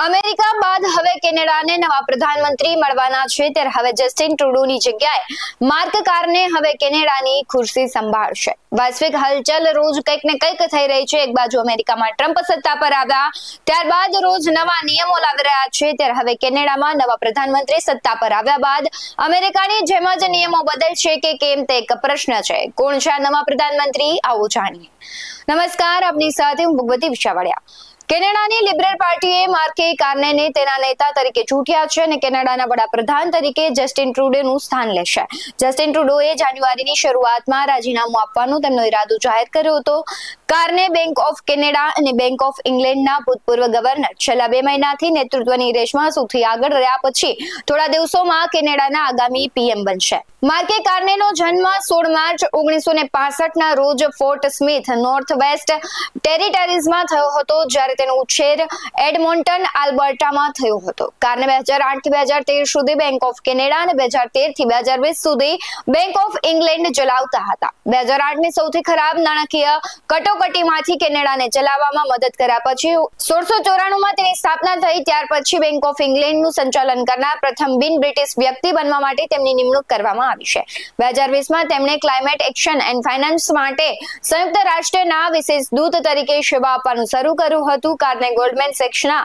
America બાદ હવે કેનેડાને નવા પ્રધાનમંત્રી મળવાના છે, ત્યારે હવે જસ્ટિન ટ્રુડોની જગ્યાએ માર્ક કાર્ને હવે કેનેડાની ખુરશી સંભાળશે. વૈશ્વિક હલચલ રોજ કંઈક ને કંઈક થઈ રહી છે. એક બાજુ અમેરિકામાં ટ્રમ્પ સત્તા પર આવ્યા, ત્યારબાદ રોજ નવા નિયમો લાવી રહ્યા છે, ત્યારે હવે કેનેડામાં નવા પ્રધાનમંત્રી સત્તા પર આવ્યા બાદ અમેરિકાની જેમ જ નિયમો બદલશે કે કેમ તે એક પ્રશ્ન છે. કોણ છે આ નવા પ્રધાનમંત્રી, આવો જાણીએ. નમસ્કાર, આપની સાથે હું ભગવતી વિશાવાડિયા. કેનેડાની લિબરલ પાર્ટીએ માર્કે કાર્નેને તેના નેતા તરીકે ચૂંટ્યા છે અને કેનેડાના વડાપ્રધાન તરીકે જસ્ટિન ટ્રુડોનું સ્થાન લેશે. જસ્ટિન ટ્રુડોએ જાન્યુઆરીની શરૂઆતમાં રાજીનામું આપવાનો તેમનો ઈરાદો જાહેર કર્યો હતો. કાર્ને બેંક ઓફ કેનેડા અને બેંક ઓફ ઇંગ્લેન્ડના ભૂતપૂર્વ ગવર્નર છેલ્લા 2 મહિનાથી નેતૃત્વની રેસમાં સૌથી આગળ રહ્યા પછી થોડા દિવસોમાં કેનેડાના આગામી પીએમ બનશે. માર્કે કાર્નેનો જન્મ 16 માર્ચ 1965ના રોજ ફોર્ટ સ્મિથ, નોર્થ વેસ્ટ ટેરિટરીઝમાં થયો હતો, જ્યારે તેનો ઉછેર એડમોન્ટન, આલ્બર્ટામાં થયો હતો. કાર્ને 2008 થી 2013 સુધી બેંક ઓફ કેનેડા અને 2013 થી 2020 સુધી બેંક ઓફ ઇંગ્લેન્ડ ચલાવતા હતા. 2008ની સૌથી ખરાબ નાણાકીય કટોકટીમાંથી કેનેડાને ચલાવવામાં મદદ કર્યા પછી 1694માં તેની સ્થાપના થઈ. ત્યાર પછી બેંક ઓફ ઇંગ્લેન્ડનું સંચાલન કરનાર પ્રથમ બિન બ્રિટિશ વ્યક્તિ બનવા માટે તેમની નિમણૂક કરવામાં આવી છે. 2020માં તેમણે ક્લાઇમેટ એક્શન એન્ડ ફાઇનાન્સ માટે સંયુક્ત રાષ્ટ્રના વિશેષ દૂત તરીકે સેવા આપવાનું શરૂ કર્યું હતું. કાર્ને ગોલ્ડમેન સેક્સના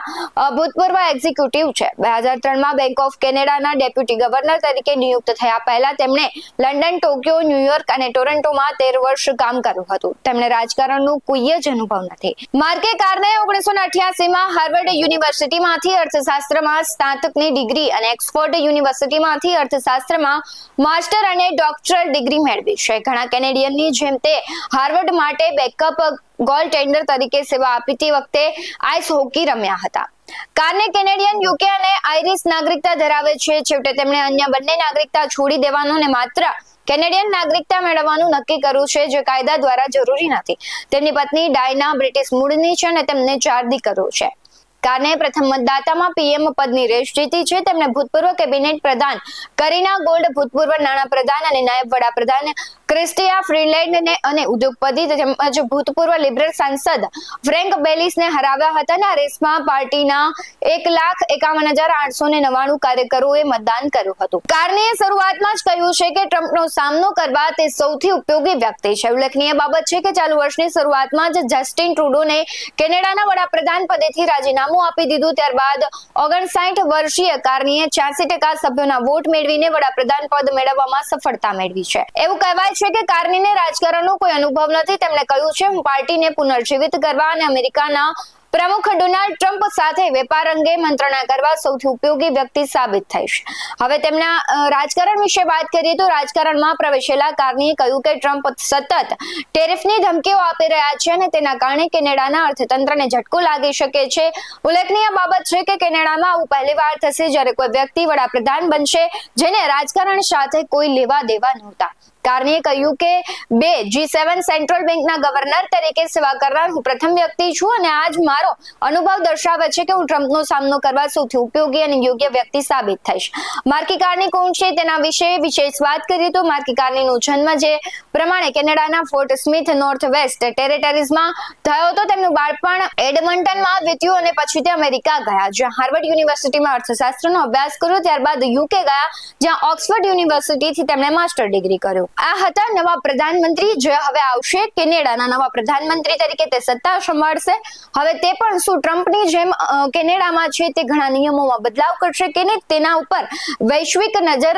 ભૂતપૂર્વ એક્ઝિક્યુટિવ છે. 2003માં બેંક ઓફ કેનેડાના ડેપ્યુટી ગવર્નર તરીકે નિયુક્ત થયા પહેલા તેમણે લંડન, ટોક્યો, ન્યુયોર્ક અને ટોરન્ટોમાં 13 વર્ષ કામ કર્યું હતું. તેમણે રાજકારણનો કોઈ જ અનુભવ નથી. માર્કે કાર્ને 1988માં હાર્વર્ડ યુનિવર્સિટીમાંથી અર્થશાસ્ત્રમાં સ્નાતકની ડિગ્રી અને ઓક્સફોર્ડ યુનિવર્સિટીમાંથી અર્થશાસ્ત્રમાં માસ્ટર અને ડોક્ટરલ ડિગ્રી મેળવી છે. ઘણા કેનેડિયનની જેમ તે હાર્વર્ડ માટે બેકઅપ ગોલ ટેન્ડર તરીકે સેવા આપી તે વખતે આઈસ હોકી રમ્યા હતા. કાર્ને કેનેડિયન, યુકે અને આયરિશ નાગરિકતા ધરાવે છે. છેવટે તેમણે અન્ય બંને નાગરિકતા છોડી દેવાનું અને માત્ર કેનેડિયન નાગરિકતા મેળવવાનું નક્કી કર્યું છે, જે કાયદા દ્વારા જરૂરી નથી. તેમની પત્ની ડાયના બ્રિટિશ મૂળની છે અને તેમને 4 દીકરીઓ છે. કાર્ને પ્રથમ મતદાતામાં પીએમ પદની રેસ જીતી છે. તેમણે ભૂતપૂર્વ કેબિનેટ પ્રધાન કરીના ગોલ્ડ, ભૂતપૂર્વ નાણાં પ્રધાન અને નાયબ વડાપ્રધાન ક્રિસ્ટિયા ફ્રીલેન્ડને અને ઉદ્યોગપતિ તેમજ ભૂતપૂર્વ લિબરલ સાંસદ ફ્રેન્ક બેલિસને હરાવ્યા હતા. અને આ રેસમાં પાર્ટીના 1,51,899 કાર્યકરોએ મતદાન કર્યું હતું. કાર્નેએ શરૂઆતમાં જ કહ્યું છે કે ટ્રમ્પનો સામનો કરવા તે સૌથી ઉપયોગી વ્યક્તિ છે. ઉલ્લેખનીય બાબત છે કે ચાલુ વર્ષની શરૂઆતમાં જ જસ્ટિન ટ્રુડોને કેનેડાના વડાપ્રધાન પદેથી રાજીનામું આપી દીધું. ત્યારબાદ 59 વર્ષીય કાર્નેએ 86% સભ્યોના વોટ મેળવીને વડાપ્રધાન પદ મેળવવામાં સફળતા મેળવી છે. એવું કહેવાય છે કે કાર્નેને રાજકારણનો કોઈ અનુભવ નથી. તેમણે કહ્યું છે, હું પાર્ટીને પુનર્જીવિત કરવા અને અમેરિકાના પ્રમુખ ડોનાલ્ડ ટ્રમ્પ સાથે વેપાર અંગે મંત્રણા કરવા સૌથી ઉપયોગી વ્યક્તિ સાબિત થઈશ. હવે તેમના રાજકારણ વિશે વાત કરીએ તો રાજકારણમાં પ્રવેશેલા કાર્નેએ કહ્યું કે ટ્રમ્પ સતત ટેરિફની ધમકીઓ આપી રહ્યા છે અને તેના કારણે કેનેડાના અર્થતંત્રને ઝટકો લાગી શકે છે. ઉલ્લેખનીય બાબત છે કે કેનેડામાં આવું પહેલીવાર થશે જ્યારે કોઈ વ્યક્તિ વડાપ્રધાન બનશે જેને રાજકારણ સાથે કોઈ લેવા દેવા નહોતા. કાર્નેએ કહ્યું કે G7 સેન્ટ્રલ બેંકના ગવર્નર તરીકે સેવા કરનાર હું પ્રથમ વ્યક્તિ છું અને આજ મારો અનુભવ દર્શાવે છે કે હું ટ્રમ્પનો સામનો કરવા સૌથી ઉપયોગી અને યોગ્ય વ્યક્તિ સાબિત થઈશ. માર્કે કાર્ને કોણ છે તેના વિશે વિશેષ વાત કરીએ તો માર્કે કાર્નેનો જન્મ જે પ્રમાણે કેનેડાના ફોર્ટ સ્મિથ, નોર્થ વેસ્ટ ટેરેટરીઝમાં થયો હતો. તેમનું બાળપણ એડમન્ટનમાં વીત્યું અને પછી તે અમેરિકા ગયા, જ્યાં હાર્વર્ડ યુનિવર્સિટીમાં અર્થશાસ્ત્રનો અભ્યાસ કર્યો. ત્યારબાદ યુકે ગયા, જ્યાં ઓક્સફોર્ડ યુનિવર્સિટીથી તેમણે માસ્ટર ડિગ્રી કર્યો. આ હતા નવા પ્રધાનમંત્રી જે હવે આવશે. કેનેડાના નવા પ્રધાનમંત્રી તરીકે તે સત્તા સંભાળશે. હવે તે પણ શું ટ્રમ્પની જેમ કેનેડામાં છે તે ઘણા નિયમોમાં બદલાવ કરશે કે નહીં, તેના ઉપર વૈશ્વિક નજર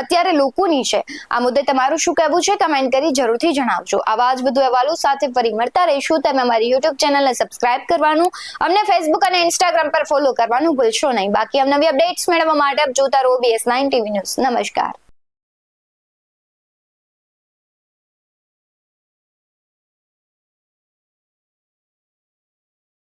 અત્યારે લોકોની છે. આ મુદ્દે તમારું શું કહેવું છે, કમેન્ટ કરી જરૂરથી જણાવજો. આવા જ બધું અહેવાલો સાથે ફરી મળતા રહીશું. તમે અમારી યુટ્યુબ ચેનલને સબસ્ક્રાઇબ કરવાનું, અમને ફેસબુક અને ઇન્સ્ટાગ્રામ પર ફોલો કરવાનું ભૂલશો નહીં. બાકી નવી અપડેટ્સ મેળવવા માટે આપ જોતા રહો BS9 TV ન્યૂઝ. નમસ્કાર.